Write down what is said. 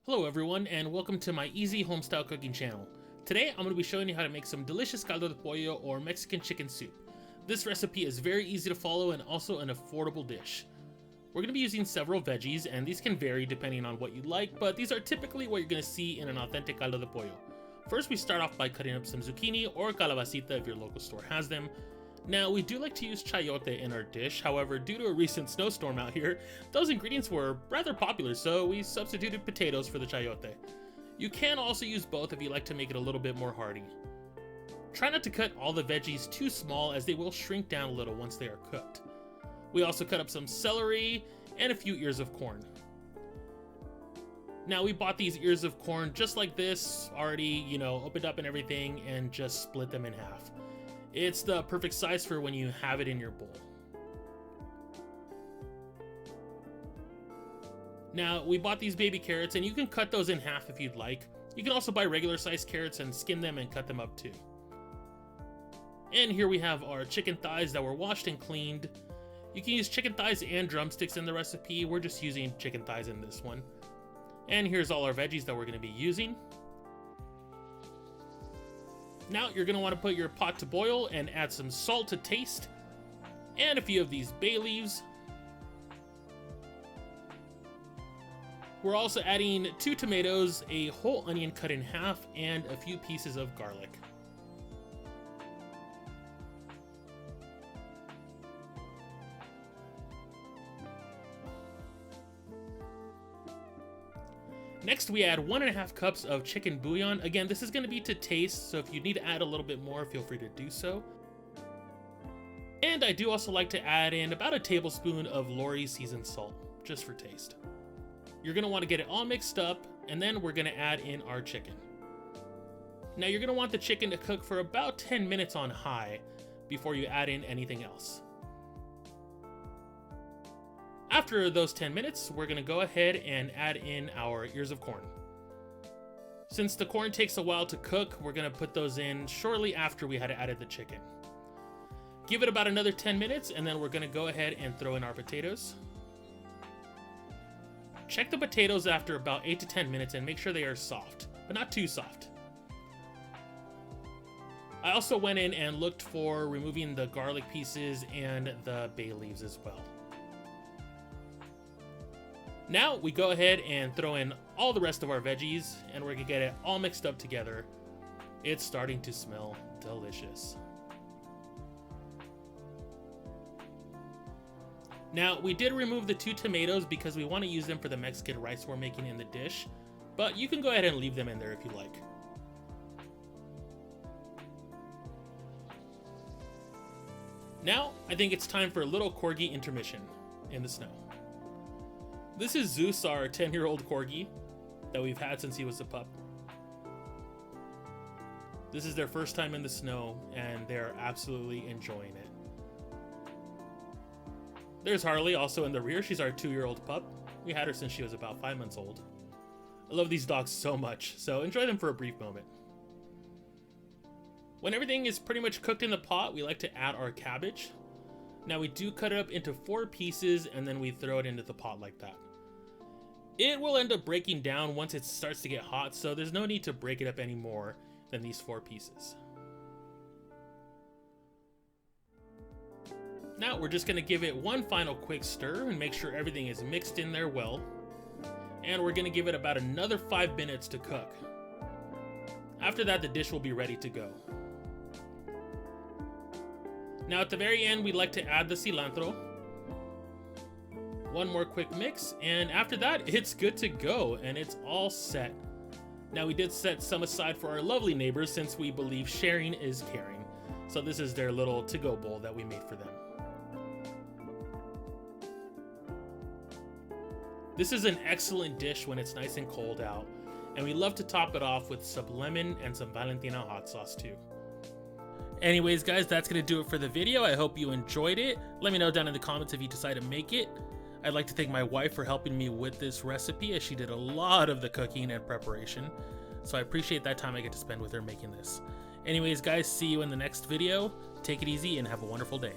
Hello everyone, and welcome to my easy homestyle cooking channel. Today I'm going to be showing you how to make some delicious caldo de pollo or Mexican chicken soup. This recipe is very easy to follow and also an affordable dish. We're going to be using several veggies, and these can vary depending on what you like, but these are typically what you're going to see in an authentic caldo de pollo. First, we start off by cutting up some zucchini or calabacita if your local store has them. Now, we do like to use chayote in our dish, however, due to a recent snowstorm out here, those ingredients were rather popular, so we substituted potatoes for the chayote. You can also use both if you like to make it a little bit more hearty. Try not to cut all the veggies too small, as they will shrink down a little once they are cooked. We also cut up some celery and a few ears of corn. Now, we bought these ears of corn just like this, already, opened up and everything, and just split them in half. It's the perfect size for when you have it in your bowl. Now, we bought these baby carrots, and you can cut those in half if you'd like. You can also buy regular sized carrots and skin them and cut them up too. And here we have our chicken thighs that were washed and cleaned. You can use chicken thighs and drumsticks in the recipe. We're just using chicken thighs in this one. And here's all our veggies that we're going to be using. Now you're going to want to put your pot to boil and add some salt to taste and a few of these bay leaves. We're also adding 2 tomatoes, a whole onion cut in half, and a few pieces of garlic. Next, we add 1.5 cups of chicken bouillon. Again, this is going to be to taste, so if you need to add a little bit more, feel free to do so. And I do also like to add in about a tablespoon of Lori seasoned salt, just for taste. You're going to want to get it all mixed up, and then we're going to add in our chicken. Now, you're going to want the chicken to cook for about 10 minutes on high before you add in anything else. After those 10 minutes, we're going to go ahead and add in our ears of corn. Since the corn takes a while to cook, we're going to put those in shortly after we had added the chicken. Give it about another 10 minutes, and then we're going to go ahead and throw in our potatoes. Check the potatoes after about 8 to 10 minutes and make sure they are soft, but not too soft. I also went in and looked for removing the garlic pieces and the bay leaves as well. Now we go ahead and throw in all the rest of our veggies, and we're gonna get it all mixed up together. It's starting to smell delicious. Now, we did remove the 2 tomatoes because we want to use them for the Mexican rice we're making in the dish, but you can go ahead and leave them in there if you like. Now, I think it's time for a little Corgi intermission in the snow. This is Zeus, our 10-year-old Corgi that we've had since he was a pup. This is their first time in the snow, and they're absolutely enjoying it. There's Harley, also in the rear. She's our 2-year-old pup. We had her since she was about 5 months old. I love these dogs so much, so enjoy them for a brief moment. When everything is pretty much cooked in the pot, we like to add our cabbage. Now, we do cut it up into 4 pieces, and then we throw it into the pot like that. It will end up breaking down once it starts to get hot, so there's no need to break it up any more than these 4 pieces. Now, we're just going to give it one final quick stir and make sure everything is mixed in there well. And we're going to give it about another 5 minutes to cook. After that, the dish will be ready to go. Now, at the very end, we'd like to add the cilantro. One more quick mix, and after that, it's good to go, and it's all set. Now, we did set some aside for our lovely neighbors since we believe sharing is caring. So this is their little to-go bowl that we made for them. This is an excellent dish when it's nice and cold out, and we love to top it off with some lemon and some Valentina hot sauce too. Anyways, guys, that's going to do it for the video. I hope you enjoyed it. Let me know down in the comments if you decide to make it. I'd like to thank my wife for helping me with this recipe, as she did a lot of the cooking and preparation. So I appreciate that time I get to spend with her making this. Anyways, guys, see you in the next video. Take it easy and have a wonderful day.